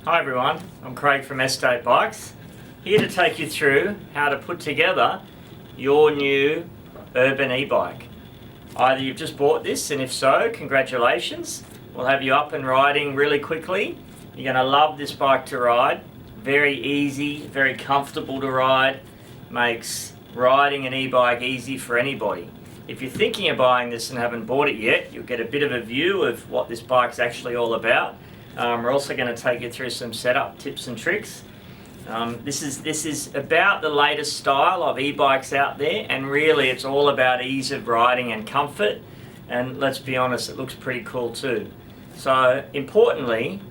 Hi everyone, I'm Craig from Estate Bikes, here to take you through how to put together your new urban e-bike. Either you've just bought this, and if so, congratulations. We'll have you up and riding really quickly. You're going to love this bike to ride. Very easy, very comfortable to ride. Makes riding an e-bike easy for anybody. If you're thinking of buying this and haven't bought it yet, you'll get a bit of a view of what this bike's actually all about. We're also going to take you through some setup tips and tricks. This is about the latest style of e-bikes out there, and really it's all about ease of riding and comfort, and let's be honest, it looks pretty cool too. So importantly,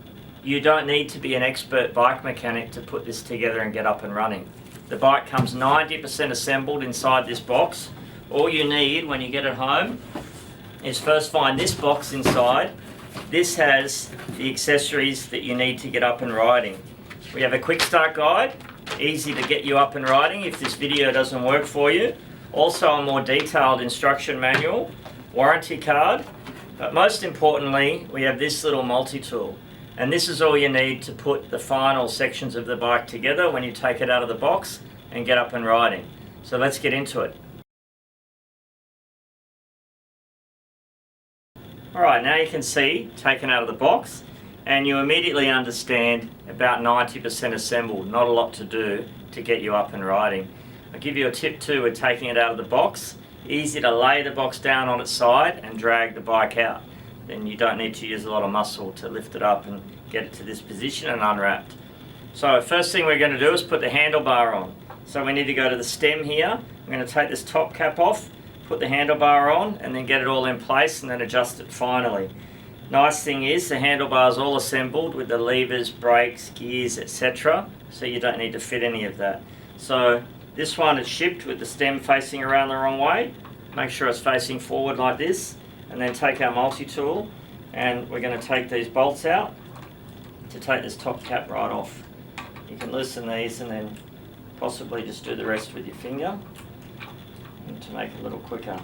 you don't need to be an expert bike mechanic to put this together and get up and running. The bike comes 90% assembled inside this box. All you need when you get it home is first find this box inside. This has the accessories that you need to get up and riding. We have a quick start guide, easy to get you up and riding if this video doesn't work for you. Also a more detailed instruction manual, warranty card, but most importantly we have this little multi-tool. And this is all you need to put the final sections of the bike together when you take it out of the box and get up and riding. So let's get into it. Alright, now you can see, taken out of the box, and you immediately understand about 90% assembled, not a lot to do to get you up and riding. I'll give you a tip too with taking it out of the box. Easy to lay the box down on its side and drag the bike out. Then you don't need to use a lot of muscle to lift it up and get it to this position and unwrapped. So first thing we're going to do is put the handlebar on. So we need to go to the stem here. I'm going to take this top cap off, put the handlebar on, and then get it all in place and then adjust it finally. Nice thing is the handlebar is all assembled with the levers, brakes, gears, etc. So you don't need to fit any of that. So this one is shipped with the stem facing around the wrong way. Make sure it's facing forward like this, and then take our multi-tool and we're going to take these bolts out to take this top cap right off. You can loosen these and then possibly just do the rest with your finger to make it a little quicker.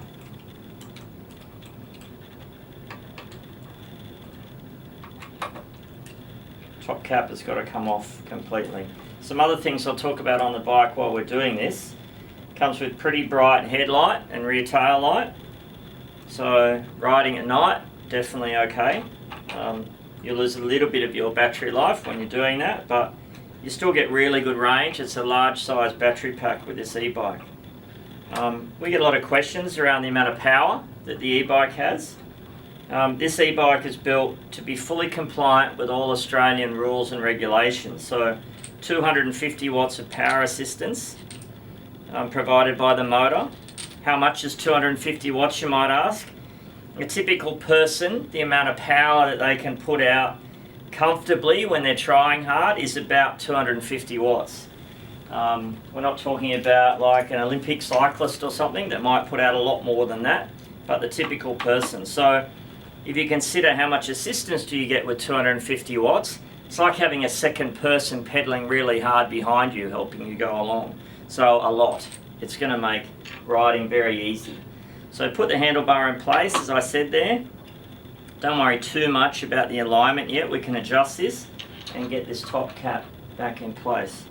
Top cap has got to come off completely. Some other things I'll talk about on the bike while we're doing this. Comes with pretty bright headlight and rear tail light. So riding at night, definitely okay. You'll lose a little bit of your battery life when you're doing that, but you still get really good range. It's a large size battery pack with this e-bike. We get a lot of questions around the amount of power that the e-bike has. This e-bike is built to be fully compliant with all Australian rules and regulations. So 250 watts of power assistance provided by the motor. How much is 250 watts, you might ask? A typical person, the amount of power that they can put out comfortably when they're trying hard is about 250 watts. We're not talking about like an Olympic cyclist or something that might put out a lot more than that, but the typical person. So if you consider how much assistance do you get with 250 watts, it's like having a second person pedaling really hard behind you, helping you go along. So a lot. It's going to make riding very easy. So put the handlebar in place, as I said there. Don't worry too much about the alignment yet. We can adjust this and get this top cap back in place.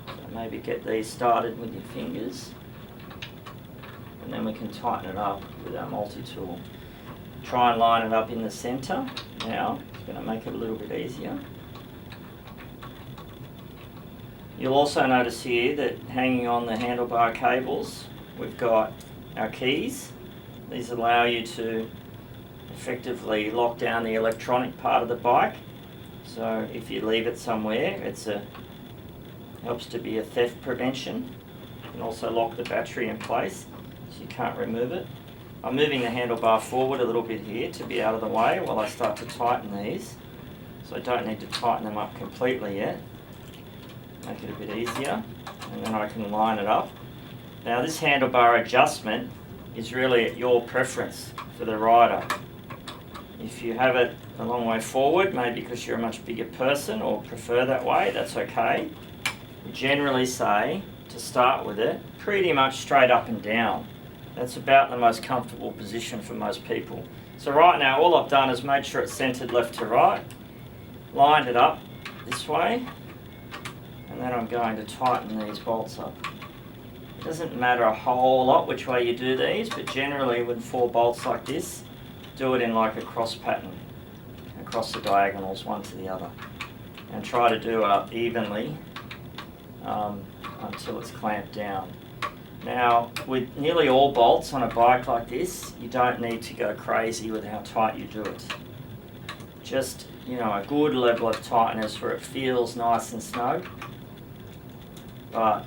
So maybe get these started with your fingers, and then we can tighten it up with our multi-tool. Try and line it up in the center. Now, it's going to make it a little bit easier. You'll also notice here that hanging on the handlebar cables, we've got our keys. These allow you to effectively lock down the electronic part of the bike. So if you leave it somewhere, helps to be a theft prevention. You can also lock the battery in place so you can't remove it. I'm moving the handlebar forward a little bit here to be out of the way while I start to tighten these. So I don't need to tighten them up completely yet. Make it a bit easier, and then I can line it up. Now this handlebar adjustment is really at your preference for the rider. If you have it a long way forward, maybe because you're a much bigger person or prefer that way, that's okay. We generally say to start with it pretty much straight up and down. That's about the most comfortable position for most people. So right now all I've done is made sure it's centered left to right, lined it up this way, and then I'm going to tighten these bolts up. It doesn't matter a whole lot which way you do these, but generally with 4 bolts like this, do it in like a cross pattern, across the diagonals, one to the other, and try to do it evenly until it's clamped down. Now, with nearly all bolts on a bike like this, you don't need to go crazy with how tight you do it. Just, a good level of tightness where it feels nice and snug. But,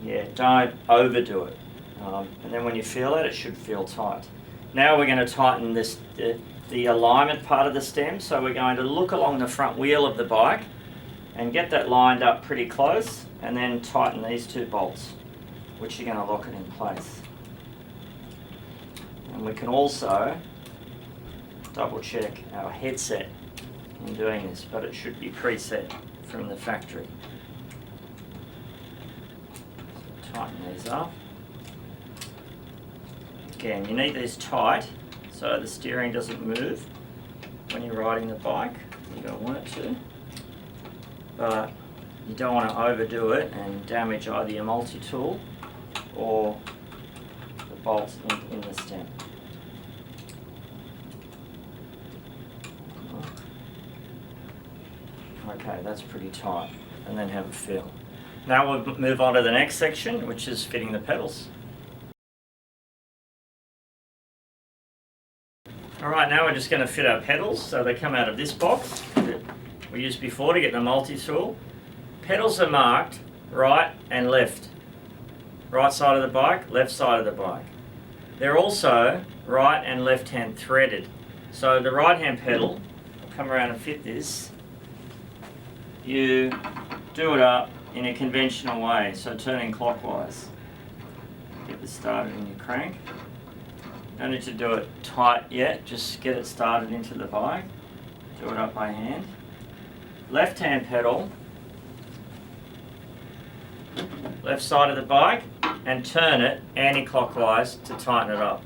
yeah, don't overdo it. And then when you feel it, it should feel tight. Now we're going to tighten the alignment part of the stem. So we're going to look along the front wheel of the bike and get that lined up pretty close, and then tighten these 2 bolts, which are going to lock it in place. And we can also double check our headset in doing this, but it should be preset from the factory. So tighten these up. Again, you need these tight so the steering doesn't move when you're riding the bike. You don't want it to, but you don't want to overdo it and damage either your multi-tool or the bolts in the stem. Okay, that's pretty tight, and then have a feel. Now we'll move on to the next section, which is fitting the pedals. Alright, now we're just going to fit our pedals. So they come out of this box that we used before to get the multi-tool. Pedals are marked right and left. Right side of the bike, left side of the bike. They're also right and left hand threaded. So the right hand pedal, I'll come around and fit this, you do it up in a conventional way, so turning clockwise. Get this started in your crank. Don't need to do it tight yet, just get it started into the bike. Do it up by hand. Left hand pedal, left side of the bike, and turn it anti-clockwise to tighten it up.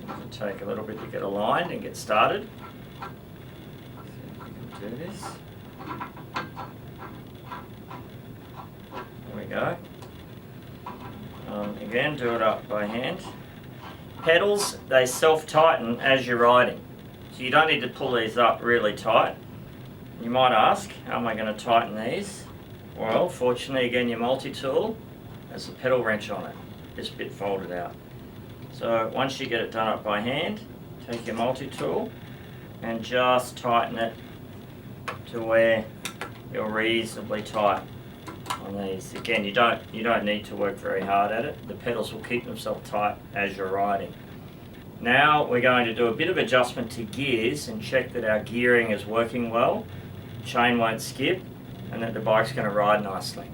It'll take a little bit to get aligned and get started. See if we can do this. There we go. Again, do it up by hand. Pedals, they self-tighten as you're riding. So you don't need to pull these up really tight. You might ask, how am I going to tighten these? Well, fortunately, again, your multi-tool has a pedal wrench on it. This bit folded out. So once you get it done up by hand, take your multi-tool and just tighten it to where you're reasonably tight on these. Again, you don't need to work very hard at it. The pedals will keep themselves tight as you're riding. Now we're going to do a bit of adjustment to gears and check that our gearing is working well, chain won't skip, and that the bike's going to ride nicely.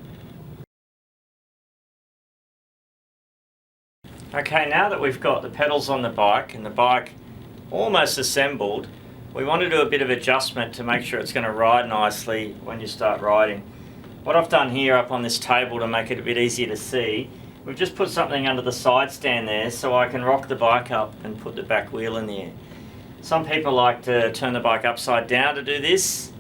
Okay, now that we've got the pedals on the bike and the bike almost assembled, we want to do a bit of adjustment to make sure it's going to ride nicely when you start riding. What I've done here up on this table to make it a bit easier to see, we've just put something under the side stand there so I can rock the bike up and put the back wheel in the air. Some people like to turn the bike upside down to do this.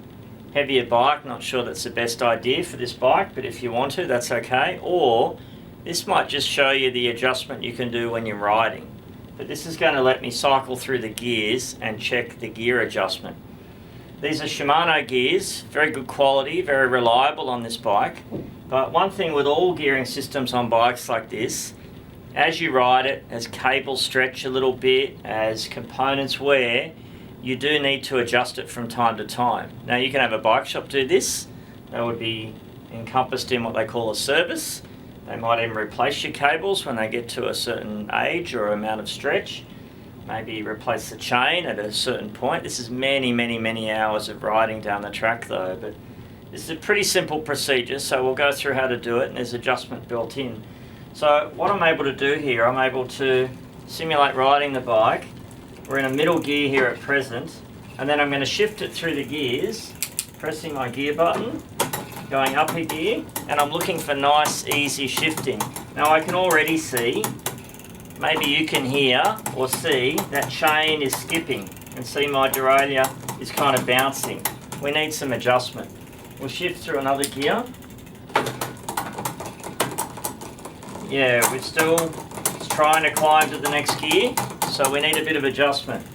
Heavier bike, not sure that's the best idea for this bike, but if you want to, that's okay. Or this might just show you the adjustment you can do when you're riding. But this is going to let me cycle through the gears and check the gear adjustment. These are Shimano gears, very good quality, very reliable on this bike. But one thing with all gearing systems on bikes like this, as you ride it, as cables stretch a little bit, as components wear, you do need to adjust it from time to time. Now you can have a bike shop do this. That would be encompassed in what they call a service. They might even replace your cables when they get to a certain age or amount of stretch. Maybe replace the chain at a certain point. This is many, many, many hours of riding down the track though, but this is a pretty simple procedure, so we'll go through how to do it, and there's adjustment built in. So what I'm able to do here, I'm able to simulate riding the bike. We're in a middle gear here at present, and then I'm going to shift it through the gears, pressing my gear button, going up a gear, and I'm looking for nice, easy shifting. Now I can already see, maybe you can hear or see that chain is skipping and see my derailleur is kind of bouncing. We need some adjustment. We'll shift through another gear. Yeah, we're still trying to climb to the next gear, so we need a bit of adjustment.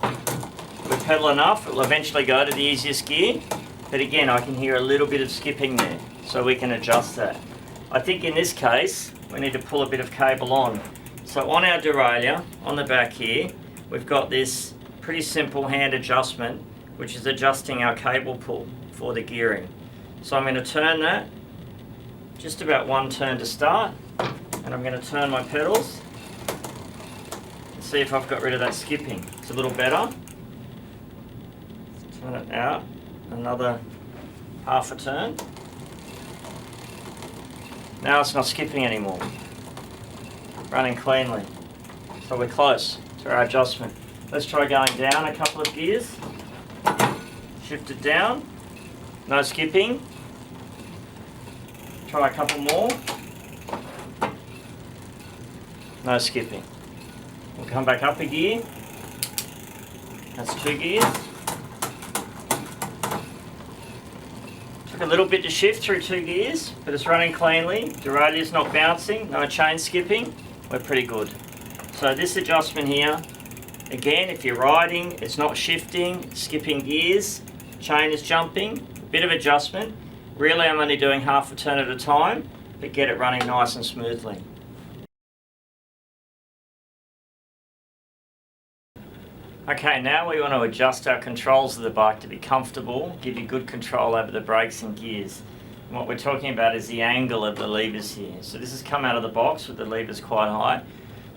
We pedal enough, it will eventually go to the easiest gear, but again I can hear a little bit of skipping there, so we can adjust that. I think in this case we need to pull a bit of cable on. So on our derailleur, on the back here, we've got this pretty simple hand adjustment which is adjusting our cable pull for the gearing. So I'm going to turn that, just about one turn to start, and I'm going to turn my pedals and see if I've got rid of that skipping. It's a little better. Turn it out, another half a turn. Now it's not skipping anymore. Running cleanly. So we're close to our adjustment. Let's try going down a couple of gears. Shift it down. No skipping. Try a couple more. No skipping. We'll come back up a gear. That's 2 gears. Took a little bit to shift through 2 gears, but it's running cleanly. Derailleur's not bouncing, no chain skipping. We're pretty good. So this adjustment here, again, if you're riding, it's not shifting, skipping gears, chain is jumping, a bit of adjustment. Really, I'm only doing half a turn at a time, but get it running nice and smoothly. Okay, now we want to adjust our controls of the bike to be comfortable, give you good control over the brakes and gears. And what we're talking about is the angle of the levers here. So this has come out of the box with the levers quite high.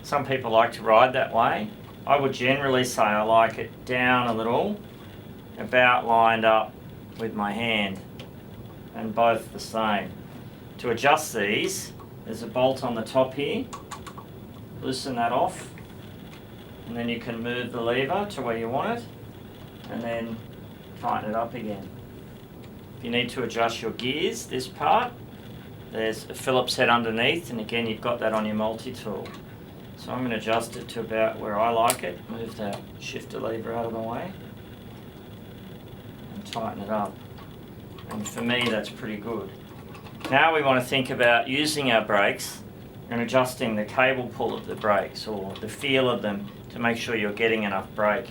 Some people like to ride that way. I would generally say I like it down a little, about lined up with my hand, and both the same. To adjust these, there's a bolt on the top here. Loosen that off, and then you can move the lever to where you want it, and then tighten it up again. If you need to adjust your gears, this part, there's a Phillips head underneath, and again you've got that on your multi-tool. So I'm going to adjust it to about where I like it, move that shifter lever out of the way, and tighten it up. And for me that's pretty good. Now we want to think about using our brakes and adjusting the cable pull of the brakes, or the feel of them, to make sure you're getting enough brake.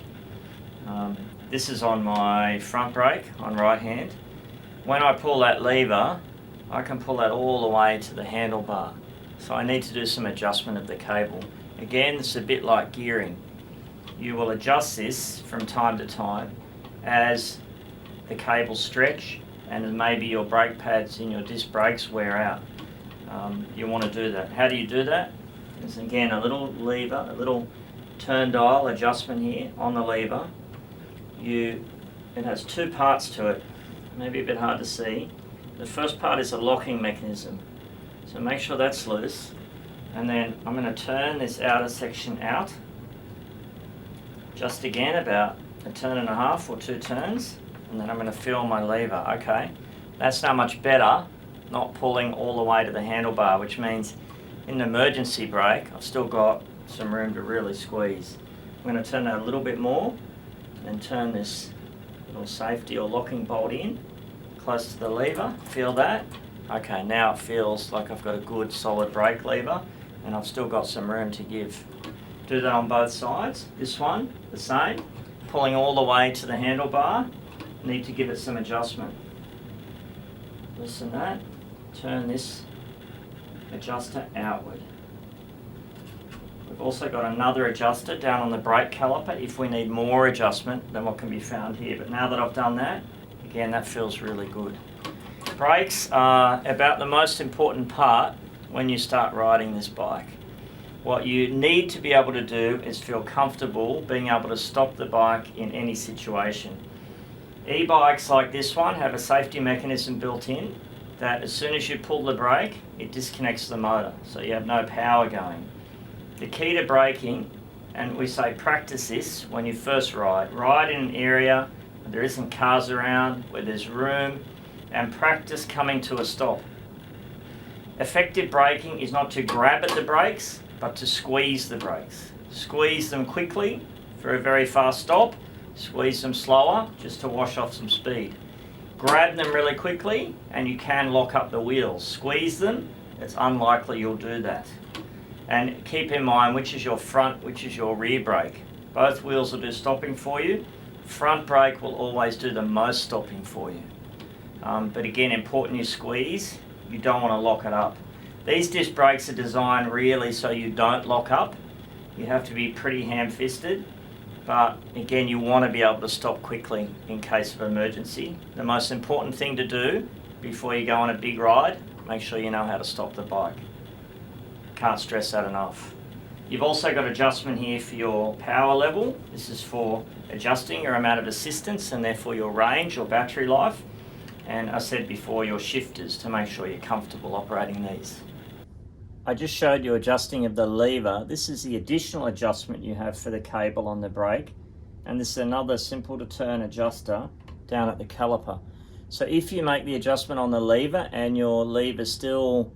This is on my front brake, on right hand. When I pull that lever, I can pull that all the way to the handlebar. So I need to do some adjustment of the cable. Again, it's a bit like gearing. You will adjust this from time to time as the cables stretch and maybe your brake pads in your disc brakes wear out. You want to do that. How do you do that? There's again a little lever, a little turn dial adjustment here on the lever. It has 2 parts to it, maybe a bit hard to see. The first part is a locking mechanism. So make sure that's loose, and then I'm going to turn this outer section out, just again about a turn and a half or 2 turns, and then I'm going to feel my lever. Okay, that's now much better, not pulling all the way to the handlebar, which means in an emergency brake I've still got some room to really squeeze. I'm going to turn that a little bit more and turn this little safety or locking bolt in close to the lever. Feel that? Okay, now it feels like I've got a good solid brake lever and I've still got some room to give. Do that on both sides. This one, the same. Pulling all the way to the handlebar, need to give it some adjustment. Loosen that, turn this adjuster outward. We've also got another adjuster down on the brake caliper if we need more adjustment than what can be found here. But now that I've done that, again, that feels really good. Brakes are about the most important part when you start riding this bike. What you need to be able to do is feel comfortable being able to stop the bike in any situation. E-bikes like this one have a safety mechanism built in that as soon as you pull the brake, it disconnects the motor, so you have no power going. The key to braking, and we say practice this when you first ride. Ride in an area where there isn't cars around, where there's room, and practice coming to a stop. Effective braking is not to grab at the brakes, but to squeeze the brakes. Squeeze them quickly for a very fast stop, squeeze them slower just to wash off some speed. Grab them really quickly and you can lock up the wheels. Squeeze them, it's unlikely you'll do that. And keep in mind which is your front, which is your rear brake. Both wheels will do stopping for you. Front brake will always do the most stopping for you. But again, important you squeeze, you don't want to lock it up. These disc brakes are designed really so you don't lock up. You have to be pretty ham-fisted, but again, you want to be able to stop quickly in case of emergency. The most important thing to do before you go on a big ride, make sure you know how to stop the bike. Can't stress that enough. You've also got adjustment here for your power level. This is for adjusting your amount of assistance and therefore your range or battery life. And I said before, your shifters to make sure you're comfortable operating these. I just showed you adjusting of the lever. This is the additional adjustment you have for the cable on the brake. And this is another simple to turn adjuster down at the caliper. So if you make the adjustment on the lever and your lever still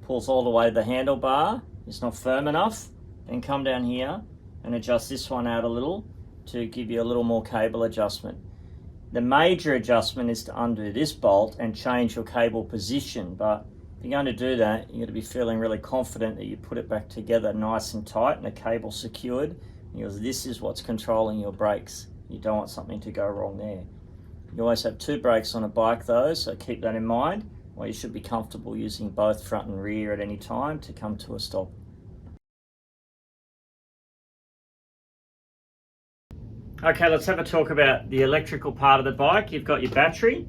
pulls all the way to the handlebar, it's not firm enough, then come down here and adjust this one out a little to give you a little more cable adjustment. The major adjustment is to undo this bolt and change your cable position, but if you're going to do that, you're going to be feeling really confident that you put it back together nice and tight and the cable secured, because this is what's controlling your brakes. You don't want something to go wrong there. You always have two brakes on a bike though, so keep that in mind. Well, you should be comfortable using both front and rear at any time to come to a stop. Okay, let's have a talk about the electrical part of the bike. You've got your battery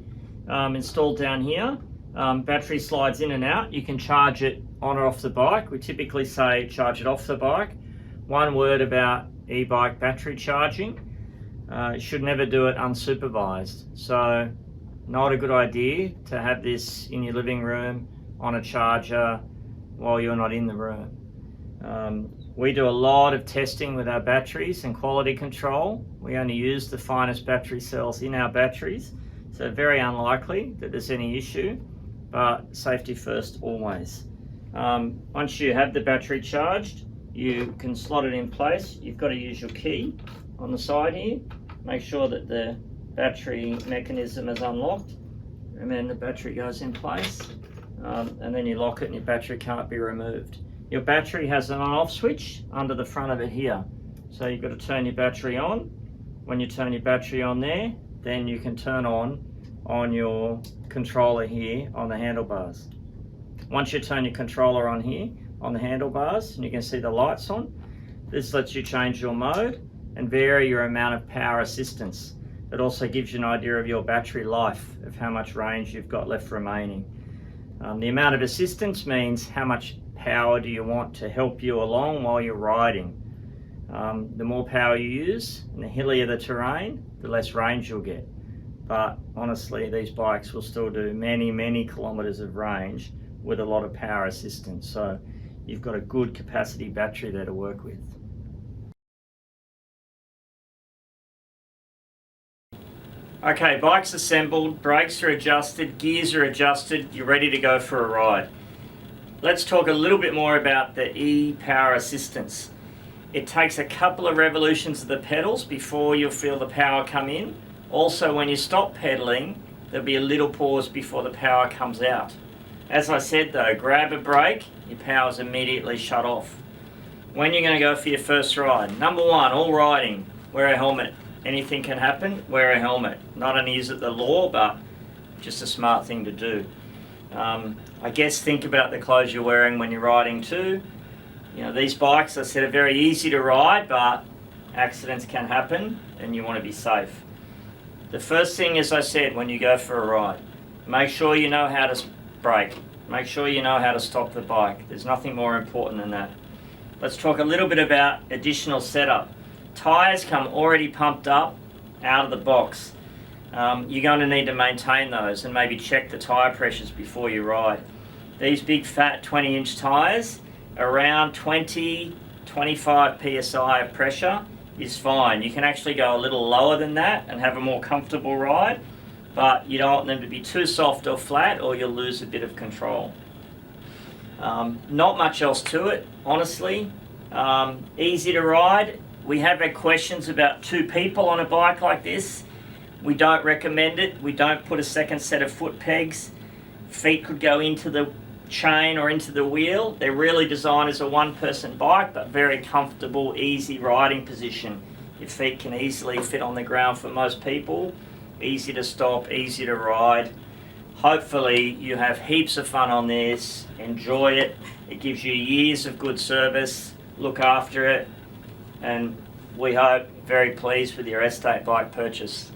installed down here. Battery slides in and out. You can charge it on or off the bike. We typically say charge it off the bike. One word about e-bike battery charging. You should never do it unsupervised. So not a good idea to have this in your living room on a charger while you're not in the room. We do a lot of testing with our batteries and quality control. We only use the finest battery cells in our batteries, so very unlikely that there's any issue, but safety first always. Once you have the battery charged, you can slot it in place. You've got to use your key on the side here. Make sure that the battery mechanism is unlocked, and then the battery goes in place, and then you lock it and your battery can't be removed. Your battery has an on-off switch under the front of it here. So you've got to turn your battery on. When you turn your battery on there, then you can turn on your controller here on the handlebars. Once you turn your controller on here on the handlebars, and you can see the lights on, this lets you change your mode and vary your amount of power assistance. It also gives you an idea of your battery life, of how much range you've got left remaining. The amount of assistance means how much power do you want to help you along while you're riding. The more power you use and the hillier the terrain, the less range you'll get. But honestly, these bikes will still do many, many kilometers of range with a lot of power assistance. So you've got a good capacity battery there to work with. Okay, bike's assembled, brakes are adjusted, gears are adjusted, you're ready to go for a ride. Let's talk a little bit more about the e-power assistance. It takes a couple of revolutions of the pedals before you'll feel the power come in. Also, when you stop pedaling, there'll be a little pause before the power comes out. As I said though, grab a brake, your power's immediately shut off. When you're going to go for your first ride, number one, all riding, wear a helmet. Anything can happen, wear a helmet. Not only is it the law, but just a smart thing to do. I guess think about the clothes you're wearing when you're riding too. You know, these bikes, I said, are very easy to ride, but accidents can happen and you want to be safe. The first thing, as I said, when you go for a ride, make sure you know how to brake. Make sure you know how to stop the bike. There's nothing more important than that. Let's talk a little bit about additional setup. Tyres come already pumped up out of the box. You're going to need to maintain those and maybe check the tyre pressures before you ride. These big fat 20-inch tyres, around 20-25 psi of pressure is fine. You can actually go a little lower than that and have a more comfortable ride, but you don't want them to be too soft or flat or you'll lose a bit of control. Not much else to it, honestly. Easy to ride. We have had questions about 2 people on a bike like this. We don't recommend it. We don't put a second set of foot pegs. Feet could go into the chain or into the wheel. They're really designed as a 1-person bike, but very comfortable, easy riding position. Your feet can easily fit on the ground for most people. Easy to stop, easy to ride. Hopefully you have heaps of fun on this, enjoy it. It gives you years of good service, look after it, and we hope very pleased with your estate bike purchase.